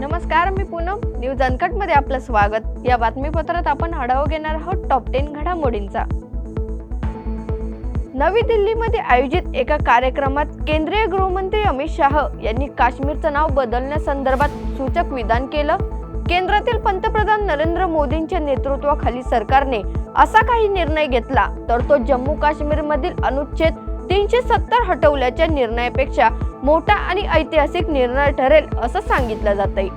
नमस्कार, मी Poonam. News uncut मध्ये आपलं स्वागत. या बातमीपत्रात आपण आढावा घेणार आहोत टॉप 10 घडामोडींचा. नवी दिल्लीमध्ये आयोजित एका कार्यक्रमात केंद्रीय गृहमंत्री अमित शाह यांनी काश्मीरचं नाव बदलण्यासंदर्भात सूचक विधान केलं. केंद्रातील पंतप्रधान नरेंद्र मोदींच्या नेतृत्वाखाली सरकारने असा काही निर्णय घेतला तर तो जम्मू काश्मीर मधील अनुच्छेद 370 हटवल्याच्या निर्णयापेक्षा मोठा आणि ऐतिहासिक निर्णय ठरेल असं सांगितलं जातंय.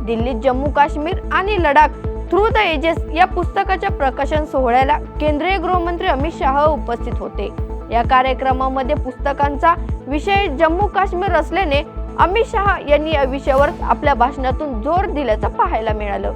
दिल्लीत जम्मू काश्मीर आणि लडाख थ्रू द एजेस या पुस्तकाच्या प्रकाशन सोहळ्याला केंद्रीय गृहमंत्री अमित शाह उपस्थित होते. या कार्यक्रमामध्ये पुस्तकांचा विषय जम्मू काश्मीर असल्याने अमित शाह यांनी या विषयावर आपल्या भाषणातून जोर दिल्याचं पाहायला मिळालं.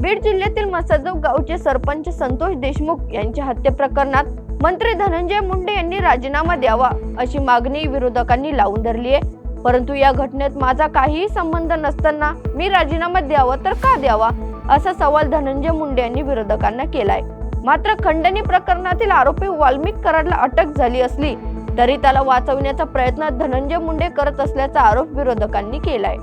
बीड जिल्ह्यातील मसाजोग गावचे सरपंच संतोष देशमुख यांच्या हत्ये प्रकरणात मंत्री धनंजय मुंडे यांनी राजीनामा द्यावा अशी मागणी विरोधकांनी लावून धरली आहे. परंतु या घटनेत माझा काहीही संबंध नसताना मी राजीनामा द्यावा तर का द्यावा असा सवाल धनंजय मुंडे यांनी विरोधकांना केलाय. मात्र खंडणी प्रकरणातील आरोपी वाल्मिक कराडला अटक झाली असली तरी त्याला वाचवण्याचा प्रयत्न धनंजय मुंडे करत असल्याचा आरोप विरोधकांनी केलाय.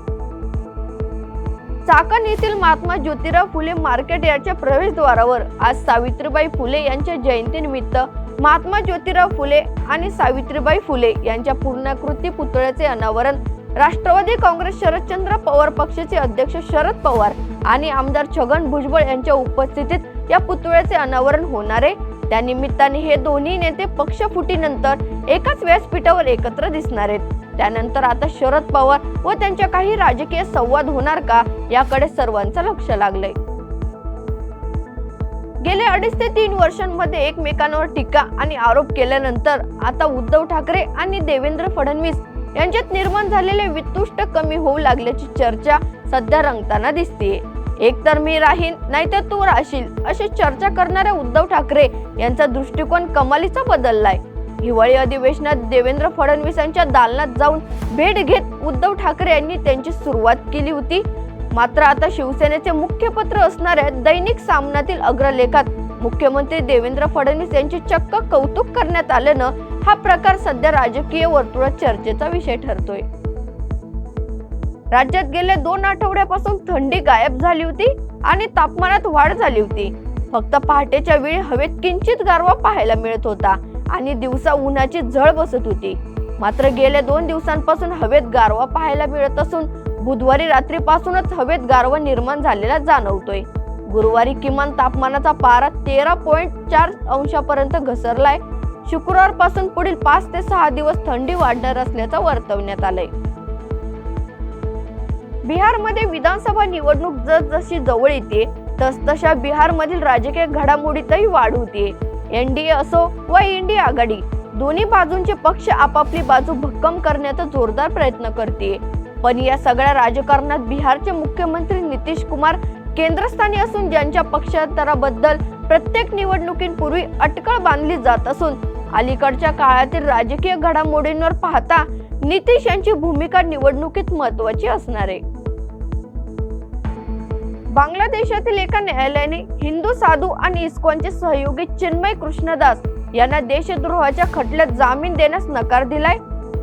चाकण येथील महात्मा ज्योतिराव फुले मार्केट यार्डच्या प्रवेशद्वारावर आज सावित्रीबाई फुले यांच्या जयंतीनिमित्त महात्मा ज्योतिराव फुले आणि सावित्रीबाई फुले यांच्या पूर्णाकृती पुतळ्याचे अनावरण राष्ट्रवादी काँग्रेस शरदचंद्र पवार पक्षाचे अध्यक्ष शरद पवार आणि आमदार छगन भुजबळ यांच्या उपस्थितीत या पुतळ्याचे अनावरण होणार आहे. त्यानिमित्ताने हे दोन्ही नेते पक्षफुटीनंतर एकाच व्यासपीठावर एकत्र दिसणार आहेत. त्यानंतर आता शरद पवार व त्यांच्या काही राजकीय संवाद होणार का याकडे सर्वांचं लक्ष लागलंय. गेल्या 2.5 ते 3 वर्षांमध्ये एकमेकांवर टीका आणि आरोप केल्यानंतर आता उद्धव ठाकरे आणि देवेंद्र फडणवीस यांच्यात निर्माण झालेले वितुष्ट कमी होऊ लागल्याची चर्चा सध्या रंगताना दिसतेय. एक तर मी राहीन नाहीतर तू राहशील अशी चर्चा करणाऱ्या उद्धव ठाकरे यांचा दृष्टिकोन कमालीचा बदललाय. हिवाळी अधिवेशनात देवेंद्र फडणवीस यांच्या दालनात जाऊन भेट घेत उद्धव ठाकरे यांनी त्यांची सुरुवात केली होती. मात्र आता शिवसेनेचे मुख्य पत्र असणाऱ्या दैनिक सामनातील अग्रलेखात मुख्यमंत्री देवेंद्र फडणवीस यांचे चक्क कौतुक करण्यात आल्यानं हा प्रकार सध्या राजकीय वर्तुळात चर्चेचा विषय ठरतोय. राज्यात गेल्या 2 आठवड्यापासून थंडी गायब झाली होती आणि तापमानात वाढ झाली होती. फक्त पहाटेच्या वेळी हवेत किंचित गारवा पाहायला मिळत होता आणि दिवसा उन्हाची झळ बसत होती. मात्र गेल्या 2 दिवसांपासून हवेत गारवा पाहायला मिळत असून बुधवारी रात्रीपासूनच हवेत गारवा निर्माण झालेला जाणवतोय. गुरुवारी किमान तापमानाचा पारा 13.4 अंशापर्यंत घसरलाय. शुक्रवारपासून पुढील 5 ते 6 दिवस थंडी वाढणार असल्याचं वर्तवण्यात आलंय. बिहारमध्ये विधानसभा निवडणूक जसजशी जवळ येते तसतशा बिहारमधील राजकीय घडामोडीतही वाढ होते. एनडीए असो व इंडिया आघाडी दोन्ही बाजूंचे पक्ष आपापली बाजू भक्कम करण्याचा जोरदार प्रयत्न करते. पण या सगळ्या राजकारणात बिहारचे मुख्यमंत्री नितीश कुमार केंद्रस्थानी असून ज्यांच्या पक्षांतराबद्दल प्रत्येक निवडणुकीपूर्वी अटकळ बांधली जात असून अलीकडच्या काळातील राजकीय घडामोडींवर पाहता नितीश यांची भूमिका निवडणुकीत महत्त्वाची असणार आहे. बांगलादेशातील एका न्यायालयाने हिंदू साधू आणि इस्कॉनचे सहयोगी चिन्मय कृष्णदास यांना देशद्रोहाच्या खटल्यात जामीन देण्यास नकार दिलाय.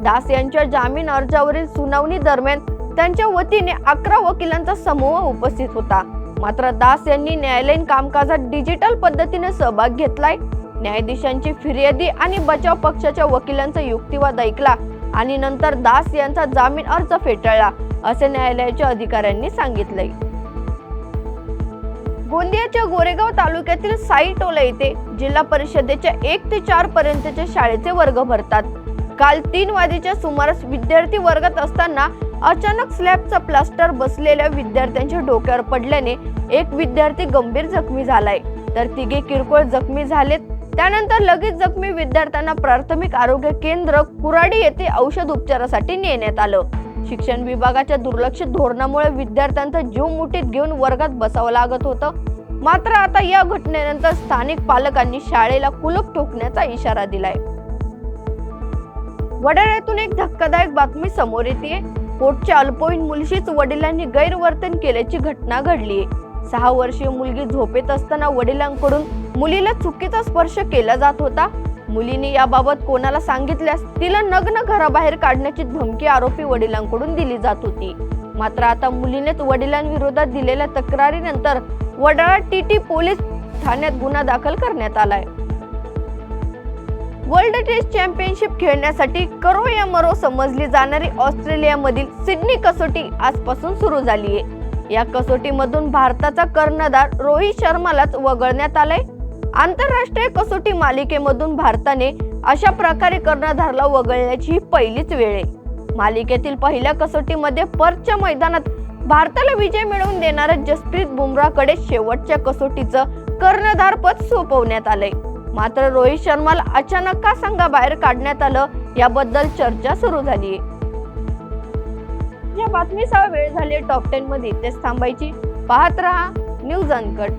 दास यांच्या जामीन अर्जावरील सुनावणी दरम्यान त्यांच्या वतीने 11 वकिलांचा समूह उपस्थित होता. मात्र दास यांनी न्यायालयीन कामकाजात डिजिटल पद्धतीने सहभाग घेतलाय. न्यायाधीशांची फिर्यादी आणि बचाव पक्षाच्या वकिलांचा युक्तिवाद ऐकला आणि नंतर दास यांचा जामीन अर्ज फेटाळला असे न्यायालयाच्या अधिकाऱ्यांनी सांगितलंय. गोंदियाच्या गोरेगाव तालुक्यातील साईटोला येथे जिल्हा परिषदेच्या 1 ते 4 पर्यंतच्या शाळेचे वर्ग भरतात. काल 3 वाजेच्या सुमारास विद्यार्थी वर्गात असताना अचानक स्लॅबचा प्लास्टर बसलेल्या विद्यार्थ्यांच्या डोक्यावर पडल्याने एक विद्यार्थी गंभीर जखमी झालाय तर 3 किरकोळ जखमी झालेत. त्यानंतर लगेच जखमी विद्यार्थ्यांना प्राथमिक आरोग्य केंद्र कुराडी येथे औषध उपचारासाठी नेण्यात आलं. शिक्षण विभागाच्या दुर्लक्षित धोरणामुळे विद्यार्थ्यांचा जीव मुठीत घेऊन वर्गात बसावं लागत होतं. मात्र आता या घटनेनंतर स्थानिक पालकांनी शाळेला कुलूप ठोकण्याचा इशारा दिलाय. वडाळ्यातून एक धक्कादायक बातमी समोर येते. कोर्टच्या अल्पवयीन मुलीशीच वडिलांनी गैरवर्तन केल्याची घटना घडलीय. 6 वर्षीय मुलगी झोपेत असताना वडिलांकडून मुलीला चुकीचा स्पर्श केला जात होता. मुलीने याबाबत कोणाला सांगितल्यास तिला नग्न घराबाहेर काढण्याची धमकी आरोपी वडिलांकडून दिली जात होती. मात्र आता मुलीनेच वडिलांविरोधात दिलेल्या तक्रारीनंतर वडाळा टीटी पोलीस ठाण्यात गुन्हा दाखल करण्यात आलाय. वर्ल्ड टेस्ट चॅम्पियनशिप खेळण्यासाठी करो या मरो समजली जाणारी ऑस्ट्रेलियामधील सिडनी कसोटी आजपासून सुरू झाली आहे. या कसोटीमधून भारताचा कर्णधार रोहित शर्मालाच वगळण्यात आलाय. आंतरराष्ट्रीय कसोटी मालिकेमधून भारताने अशा प्रकारे कर्णधारला वगळण्याची ही पहिलीच वेळ आहे. मालिकेतील पहिल्या कसोटीमध्ये पर्थच्या मैदानात भारताला विजय मिळवून देणाऱ्या जसप्रीत बुमराहकडे शेवटच्या कसोटीचं कर्णधारपद सोपवण्यात आलंय. मात्र रोहित शर्माला अचानक का संघाबाहेर काढण्यात आलं याबद्दल चर्चा सुरू झालीय. या बातमीसह वेळ झाली टॉप 10 मध्ये. तेच थांबायची. पाहत रहा न्यूज अनकट.